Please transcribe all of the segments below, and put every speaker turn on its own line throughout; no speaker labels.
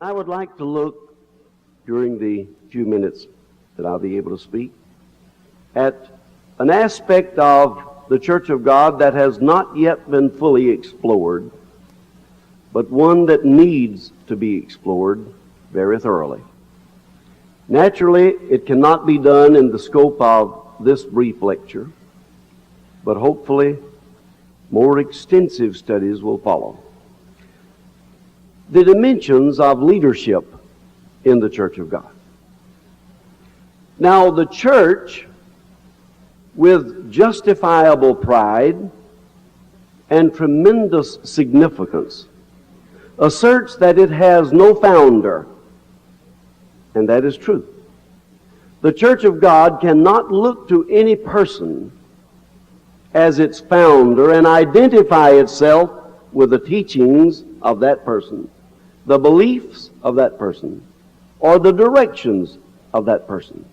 I would like to look, during the few minutes that I'll be able to speak, at an aspect of the Church of God that has not yet been fully explored, but one that needs to be explored very thoroughly. Naturally, it cannot be done in the scope of this brief lecture, but hopefully more extensive studies will follow. The dimensions of leadership in the Church of God. Now, the church, with justifiable pride and tremendous significance, asserts that it has no founder, and that is true. The Church of God cannot look to any person as its founder and identify itself with the teachings of that person, the beliefs of that person, or the directions of that person.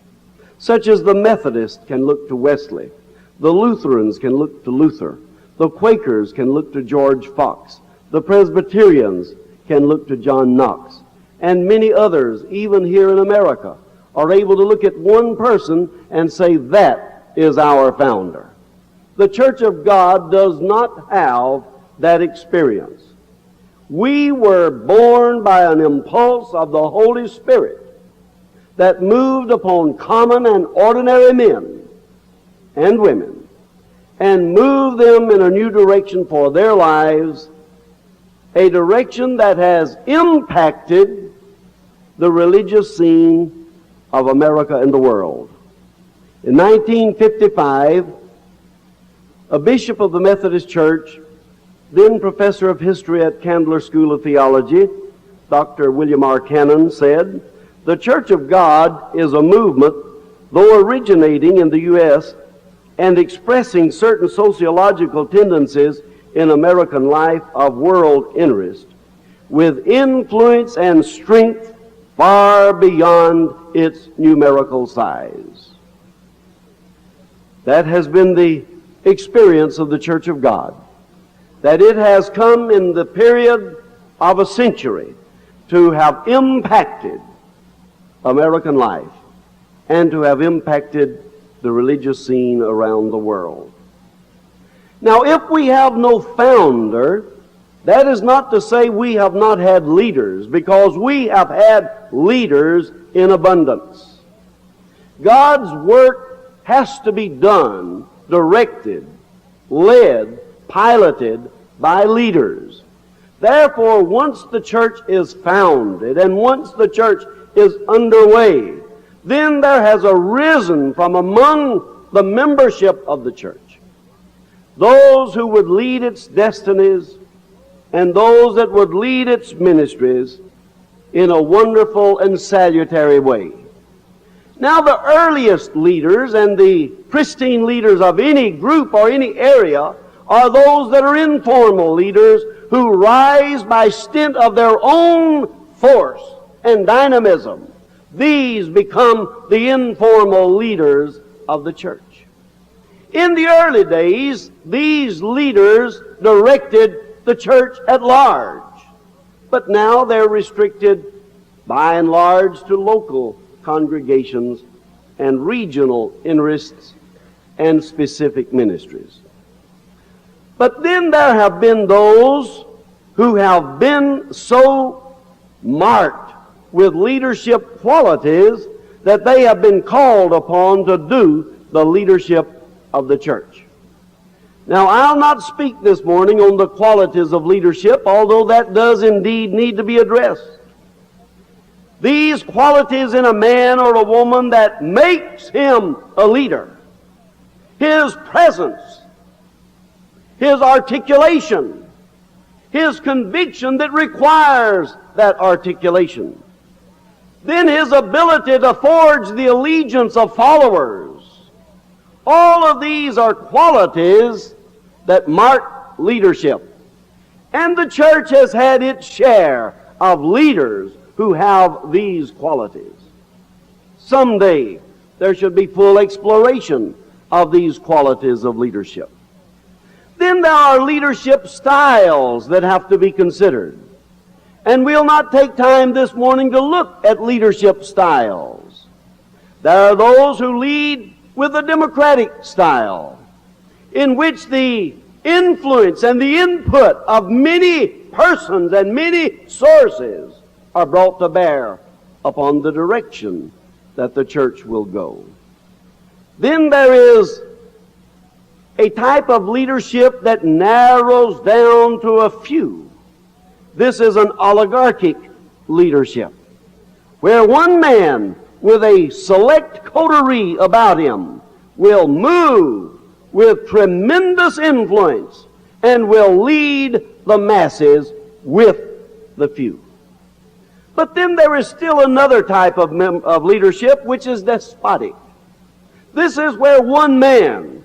Such as the Methodists can look to Wesley, the Lutherans can look to Luther, the Quakers can look to George Fox, the Presbyterians can look to John Knox, and many others, even here in America, are able to look at one person and say, that is our founder. The Church of God does not have that experience. We were born by an impulse of the Holy Spirit that moved upon common and ordinary men and women and moved them in a new direction for their lives, a direction that has impacted the religious scene of America and the world. In 1955, a bishop of the Methodist Church, then professor of history at Candler School of Theology, Dr. William R. Conn, said, "The Church of God is a movement, though originating in the U.S. and expressing certain sociological tendencies in American life of world interest, with influence and strength far beyond its numerical size." That has been the experience of the Church of God, that it has come in the period of a century to have impacted American life and to have impacted the religious scene around the world. Now, if we have no founder, that is not to say we have not had leaders, because we have had leaders in abundance. God's work has to be done, directed, led, piloted by leaders. Therefore, once the church is founded and once the church is underway, then there has arisen from among the membership of the church those who would lead its destinies and those that would lead its ministries in a wonderful and salutary way. Now, the earliest leaders and the pristine leaders of any group or any area are those that are informal leaders who rise by stint of their own force and dynamism. These become the informal leaders of the church. In the early days, these leaders directed the church at large, but now they're restricted by and large to local congregations and regional interests and specific ministries. But then there have been those who have been so marked with leadership qualities that they have been called upon to do the leadership of the church. Now, I'll not speak this morning on the qualities of leadership, although that does indeed need to be addressed. These qualities in a man or a woman that makes him a leader, his presence, his articulation, his conviction that requires that articulation, then his ability to forge the allegiance of followers. All of these are qualities that mark leadership. And the church has had its share of leaders who have these qualities. Someday there should be full exploration of these qualities of leadership. Then there are leadership styles that have to be considered. And we'll not take time this morning to look at leadership styles. There are those who lead with a democratic style, in which the influence and the input of many persons and many sources are brought to bear upon the direction that the church will go. Then there is a type of leadership that narrows down to a few. This is an oligarchic leadership, where one man with a select coterie about him will move with tremendous influence and will lead the masses with the few. But then there is still another type of leadership, which is despotic. This is where one man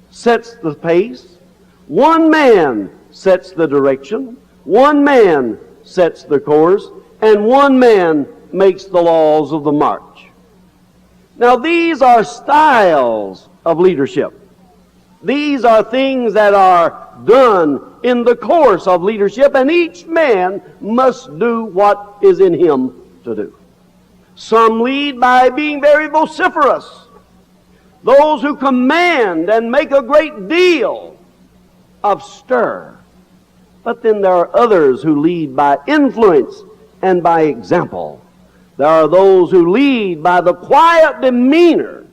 sets the pace, one man sets the direction, one man sets the course, and one man makes the laws of the march. Now these are styles of leadership. These are things that are done in the course of leadership, and each man must do what is in him to do. Some lead by being very vociferous. Those who command and make a great deal of stir. But then there are others who lead by influence and by example. There are those who lead by the quiet demeanor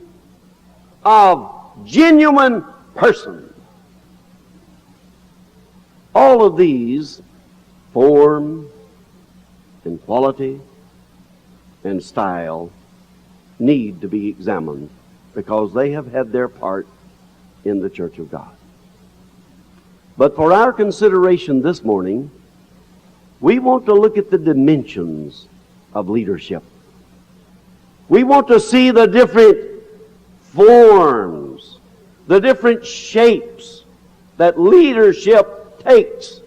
of genuine persons. All of these, form and quality and style, need to be examined, because they have had their part in the Church of God. But for our consideration this morning, we want to look at the dimensions of leadership. We want to see the different forms, the different shapes that leadership takes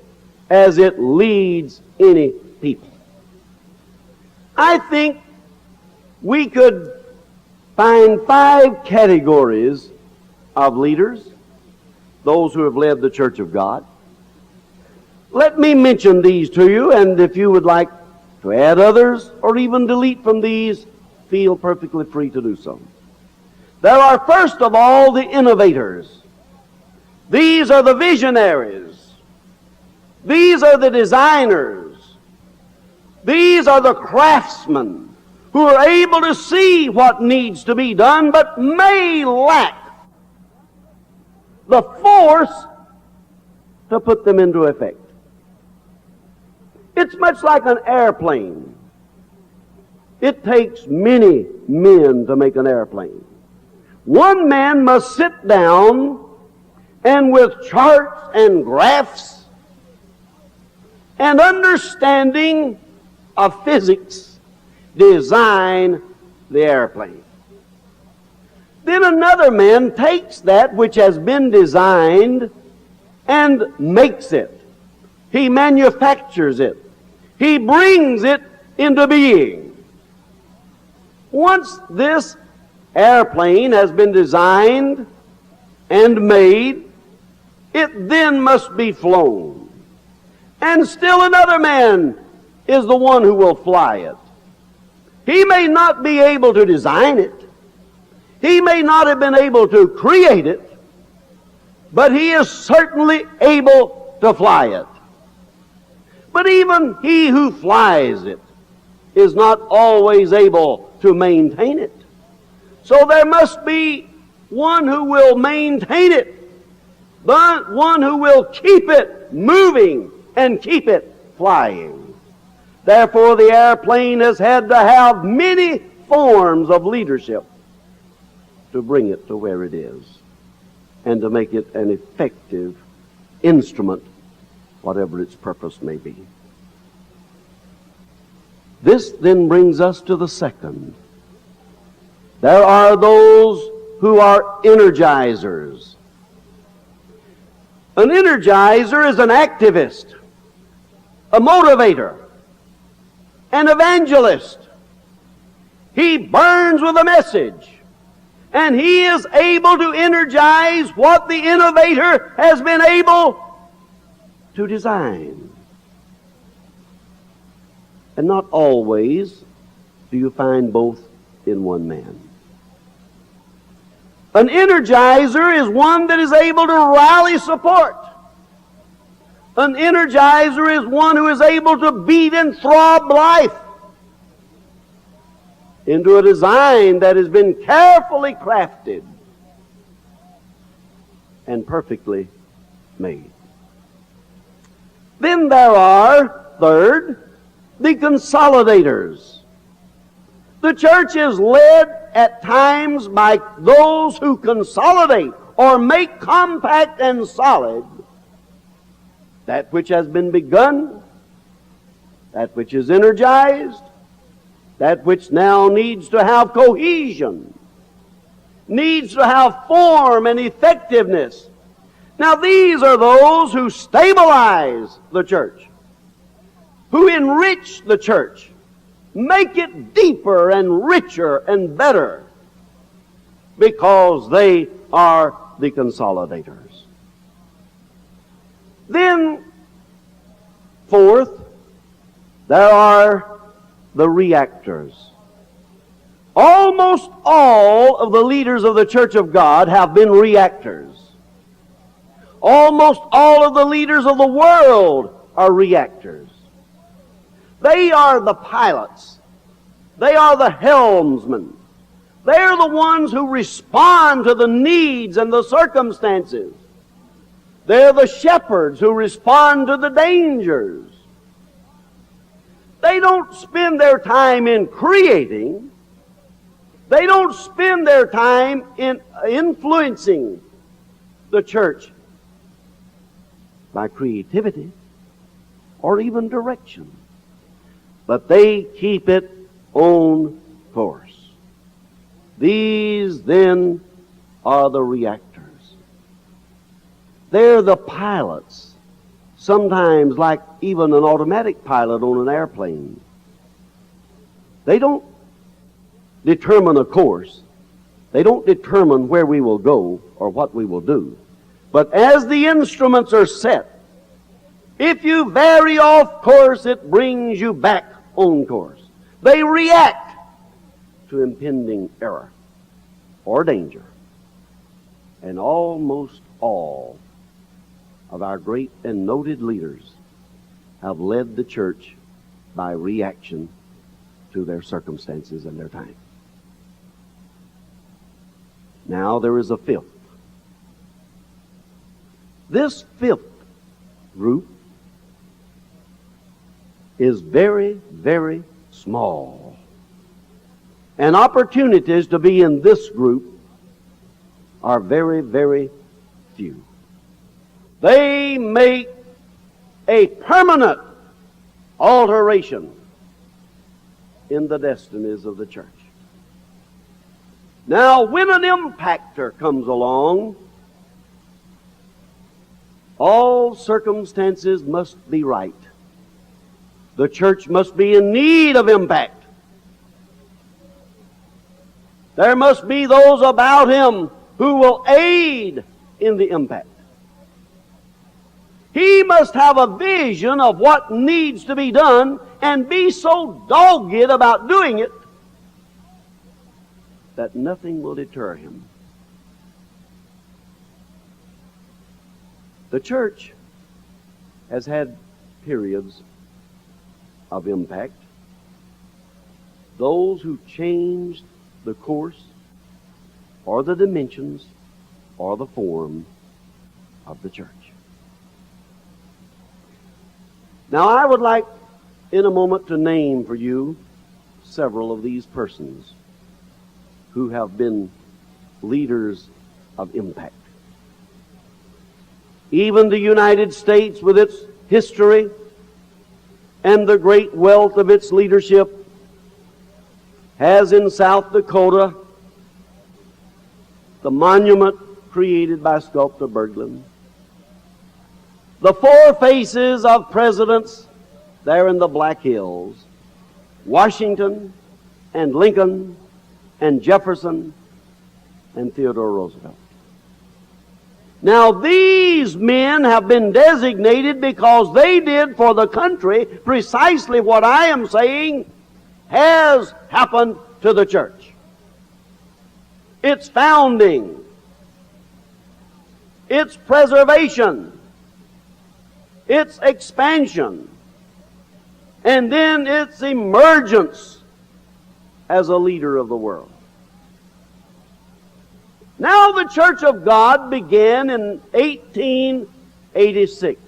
as it leads any people. I think we could find 5 categories of leaders, those who have led the Church of God. Let me mention these to you, and if you would like to add others or even delete from these, feel perfectly free to do so. There are, first of all, the innovators. These are the visionaries. These are the designers. These are the craftsmen who are able to see what needs to be done, but may lack the force to put them into effect. It's much like an airplane. It takes many men to make an airplane. One man must sit down and with charts and graphs and understanding of physics design the airplane. Then another man takes that which has been designed and makes it. He manufactures it. He brings it into being. Once this airplane has been designed and made, it then must be flown. And still another man is the one who will fly it. He may not be able to design it. He may not have been able to create it, but he is certainly able to fly it. But even he who flies it is not always able to maintain it. So there must be one who will maintain it, but one who will keep it moving and keep it flying. Therefore, the airplane has had to have many forms of leadership to bring it to where it is and to make it an effective instrument, whatever its purpose may be. This then brings us to the second. There are those who are energizers. An energizer is an activist, a motivator, an evangelist. He burns with a message, and he is able to energize what the innovator has been able to design. And not always do you find both in one man. An energizer is one that is able to rally support. An energizer is one who is able to beat and throb life into a design that has been carefully crafted and perfectly made. Then there are, third, the consolidators. The church is led at times by those who consolidate or make compact and solid that which has been begun, that which is energized, that which now needs to have cohesion, needs to have form and effectiveness. Now these are those who stabilize the church, who enrich the church, make it deeper and richer and better, because they are the consolidators. Then, fourth, there are the reactors. Almost all of the leaders of the Church of God have been reactors. Almost all of the leaders of the world are reactors. They are the pilots. They are the helmsmen. They are the ones who respond to the needs and the circumstances. They're the shepherds who respond to the dangers. They don't spend their time in creating. They don't spend their time in influencing the church by creativity or even direction. But they keep it on course. These then are the reactors. They're the pilots, sometimes like even an automatic pilot on an airplane. They don't determine a course. They don't determine where we will go or what we will do. But as the instruments are set, if you vary off course, it brings you back on course. They react to impending error or danger. And almost all of our great and noted leaders have led the church by reaction to their circumstances and their time. Now there is a fifth. This fifth group is very, very small. And opportunities to be in this group are very, very few. They make a permanent alteration in the destinies of the church. Now, when an impactor comes along, all circumstances must be right. The church must be in need of impact. There must be those about him who will aid in the impact. He must have a vision of what needs to be done and be so dogged about doing it that nothing will deter him. The church has had periods of impact. Those who changed the course or the dimensions or the form of the church. Now I would like in a moment to name for you several of these persons who have been leaders of impact. Even the United States, with its history and the great wealth of its leadership, has in South Dakota the monument created by sculptor Berglund. The four faces of presidents there in the Black Hills, Washington and Lincoln and Jefferson and Theodore Roosevelt. Now these men have been designated because they did for the country precisely what I am saying has happened to the church. Its founding, its preservation, its expansion, and then its emergence as a leader of the world. Now the Church of God began in 1886.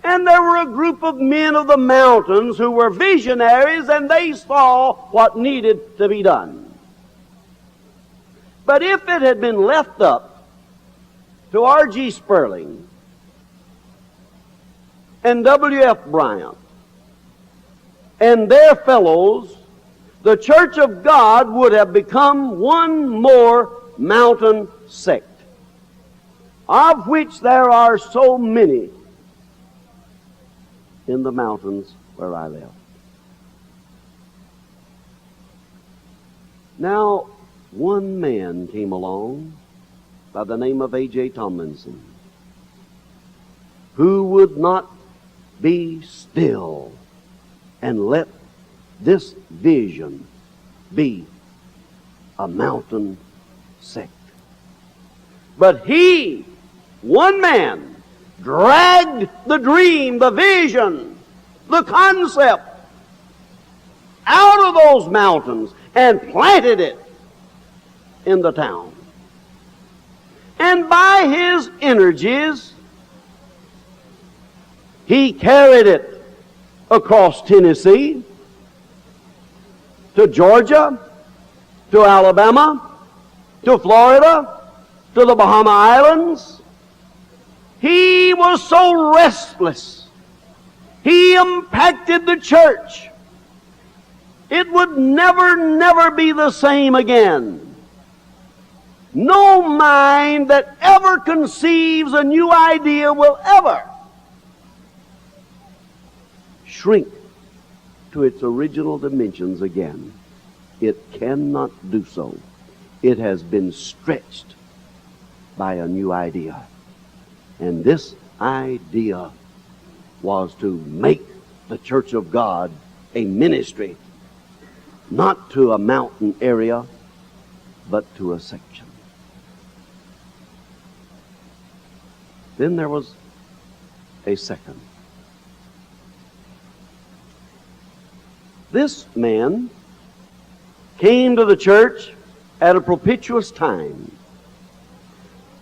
And there were a group of men of the mountains who were visionaries, and they saw what needed to be done. But if it had been left up to R.G. Sperling and W.F. Bryant and their fellows, the Church of God would have become one more mountain sect, of which there are so many in the mountains where I live. Now, one man came along by the name of A.J. Tomlinson, who would not be still and let this vision be a mountain sect. But he, one man, dragged the dream, the vision, the concept out of those mountains and planted it in the town. And by his energies, he carried it across Tennessee, to Georgia, to Alabama, to Florida, to the Bahama Islands. He was so restless. He impacted the church. It would never be the same again. No mind that ever conceives a new idea will ever shrink to its original dimensions again. It cannot do so. It has been stretched by a new idea. And this idea was to make the Church of God a ministry, not to a mountain area, but to a section. Then there was a second. This man came to the church at a propitious time.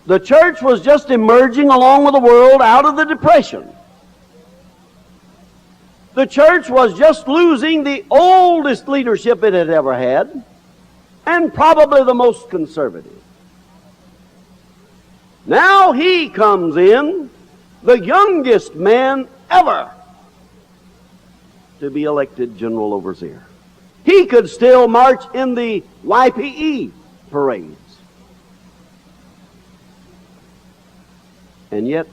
The church was just emerging along with the world out of the Depression. The church was just losing the oldest leadership it had ever had, and probably the most conservative. Now he comes in, the youngest man ever to be elected general overseer. He could still march in the YPE parades. And yet,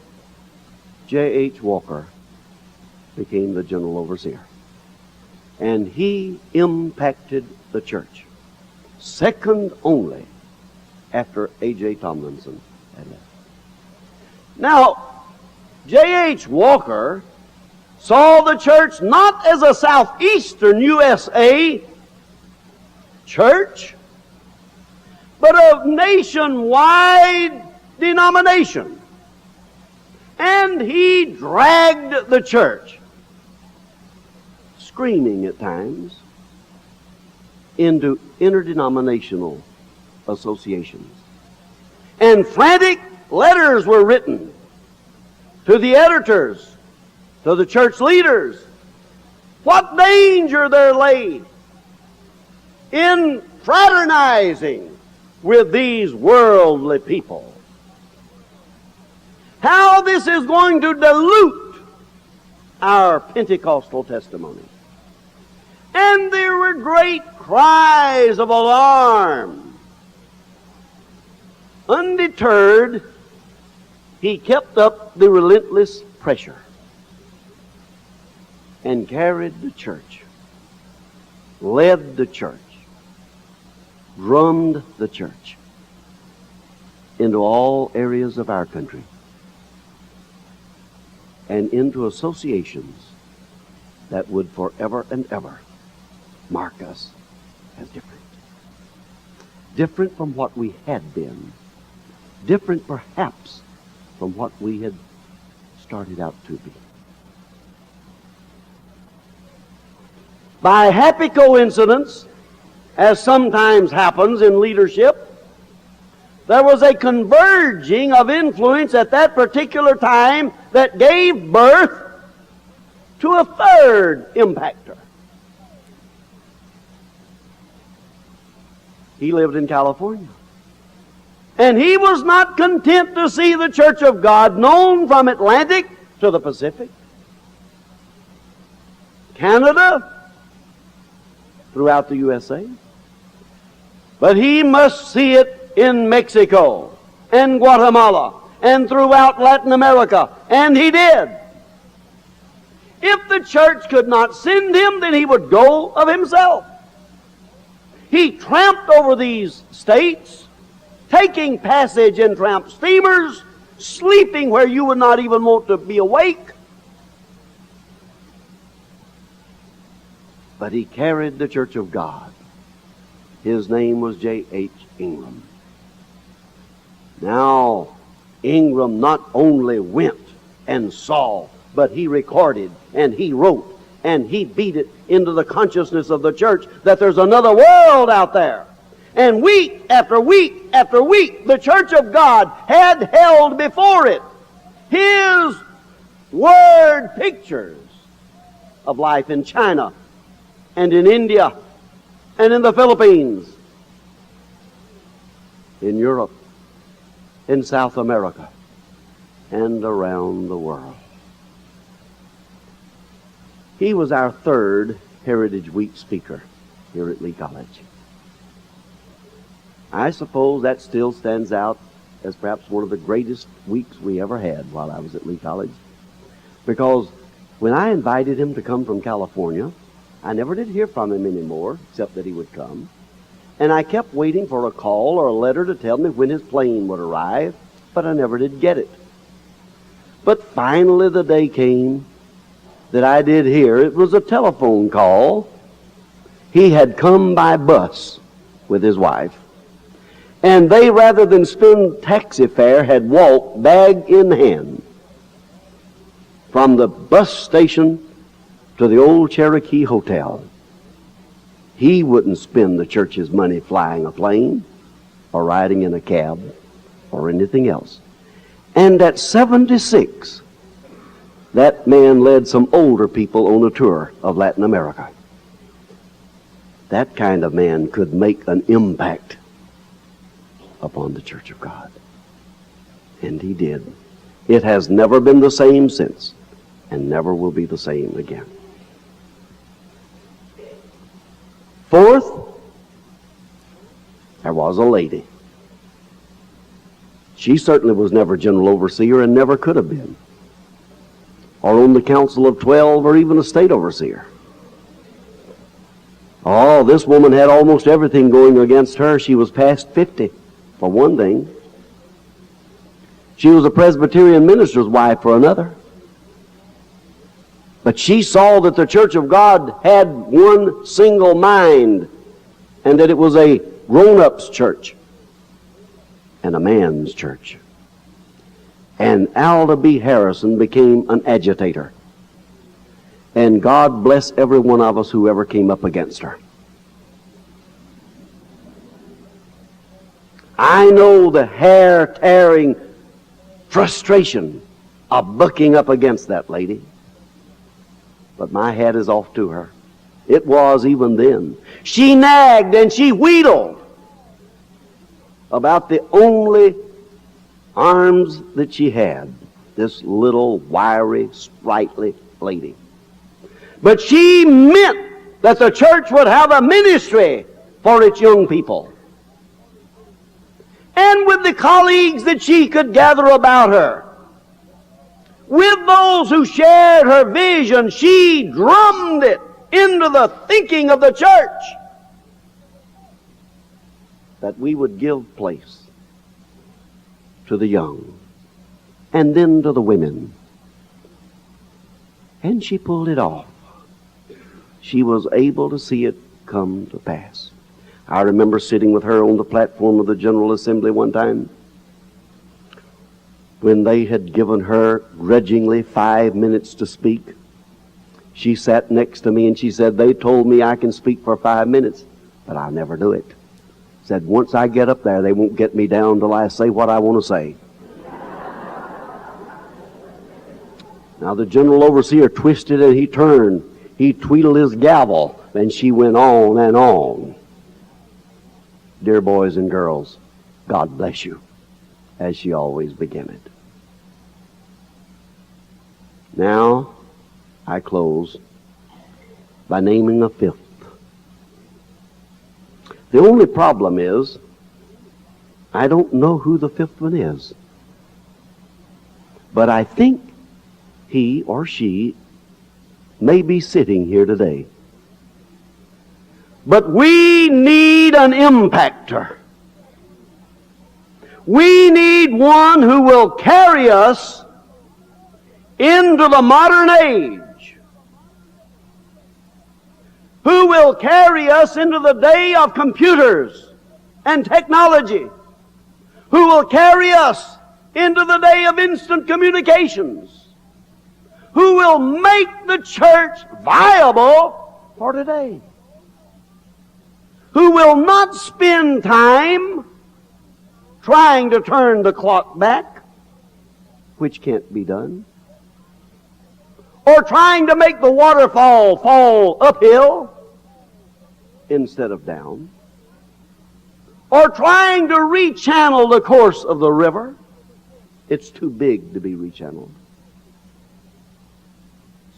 J.H. Walker became the general overseer. And he impacted the church, second only after A.J. Tomlinson had left. Now, J.H. Walker saw the church not as a southeastern USA church, but a nationwide denomination. And he dragged the church, screaming at times, into interdenominational associations. And frantic letters were written to the editors, to the church leaders, what danger there lay in fraternizing with these worldly people. How this is going to dilute our Pentecostal testimony. And there were great cries of alarm. Undeterred, he kept up the relentless pressure and carried the church, led the church, drummed the church. into all areas of our country and into associations that would forever and ever mark us as different. Different from what we had been. Different perhaps from what we had started out to be. By happy coincidence, as sometimes happens in leadership, there was a converging of influence at that particular time that gave birth to a third impactor. He lived in California. And he was not content to see the Church of God known from Atlantic to the Pacific, Canada, throughout the USA. But he must see it in Mexico and Guatemala and throughout Latin America. And he did. If the church could not send him, then he would go of himself. He tramped over these states, taking passage in tramp steamers, sleeping where you would not even want to be awake. But he carried the Church of God. His name was J.H. Ingram. Now, Ingram not only went and saw, but he recorded and he wrote and he beat it into the consciousness of the church that there's another world out there. And week after week after week, the Church of God had held before it His word pictures of life in China and in India and in the Philippines, in Europe, in South America, and around the world. He was our third Heritage Week speaker here at Lee College. I suppose that still stands out as perhaps one of the greatest weeks we ever had while I was at Lee College. Because when I invited him to come from California, I never did hear from him anymore, except that he would come. And I kept waiting for a call or a letter to tell me when his plane would arrive, but I never did get it. But finally the day came that I did hear. It was a telephone call. He had come by bus with his wife. And they, rather than spend taxi fare, had walked bag in hand from the bus station to the old Cherokee Hotel. He wouldn't spend the church's money flying a plane or riding in a cab or anything else. And at 76, that man led some older people on a tour of Latin America. That kind of man could make an impact upon the Church of God. And he did. It has never been the same since, and never will be the same again. Fourth, there was a lady. She certainly was never general overseer and never could have been, or on the council of 12, or even a state overseer. Oh, this woman had almost everything going against her. She was past 50, for one thing. She was a Presbyterian minister's wife, for another. But she saw that the Church of God had one single mind, and that it was a grown-ups church and a man's church. And Alda B. Harrison became an agitator. And God bless every one of us who ever came up against her. I know the hair-tearing frustration of bucking up against that lady. But my hat is off to her. It was even then. She nagged and she wheedled about the only arms that she had, this little, wiry, sprightly lady. But she meant that the church would have a ministry for its young people. And with the colleagues that she could gather about her, with those who shared her vision, she drummed it into the thinking of the church that we would give place to the young, and then to the women. And she pulled it off. She was able to see it come to pass. I remember sitting with her on the platform of the General Assembly one time when they had given her grudgingly 5 minutes to speak. She sat next to me and she said, "They told me I can speak for 5 minutes, but I'll never do it." Said, "Once I get up there, they won't get me down till I say what I want to say." Now the general overseer twisted and he turned. He tweedled his gavel, and she went on and on. Dear boys and girls, God bless you, as she always began it. Now, I close by naming a fifth. The only problem is, I don't know who the fifth one is. But I think he or she may be sitting here today. But we need an impactor. We need one who will carry us into the modern age, who will carry us into the day of computers and technology, who will carry us into the day of instant communications, who will make the church viable for today, who will not spend time trying to turn the clock back, which can't be done, or trying to make the waterfall fall uphill instead of down, or trying to rechannel the course of the river. It's too big to be rechanneled.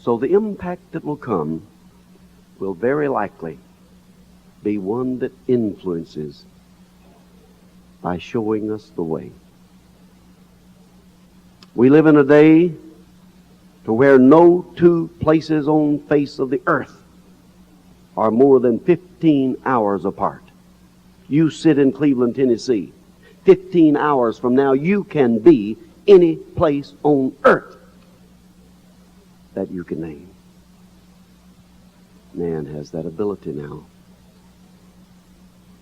So the impact that will come will very likely be one that influences by showing us the way. We live in a day to where no two places on the face of the earth are more than 15 hours apart. You sit in Cleveland, Tennessee. 15 hours from now, you can be any place on earth that you can name. Man has that ability now.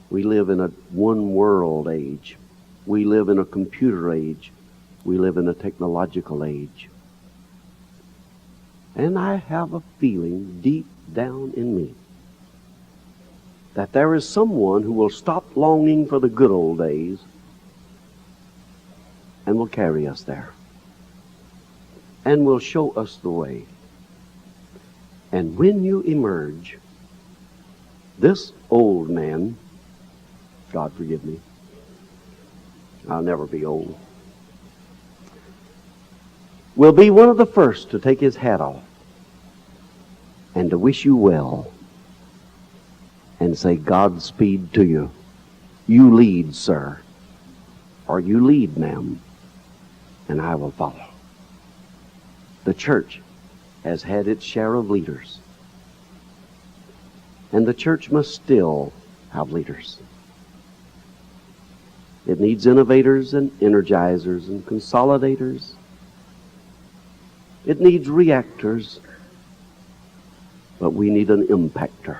We live in a one-world age. We live in a computer age. We live in a technological age. And I have a feeling deep down in me that there is someone who will stop longing for the good old days and will carry us there and will show us the way. And when you emerge, this old man, God forgive me, I'll never be old, will be one of the first to take his hat off and to wish you well and say, Godspeed to you. You lead, sir, or you lead, ma'am, and I will follow. The church has had its share of leaders, and the church must still have leaders. It needs innovators and energizers and consolidators. It needs reactors, but we need an impactor.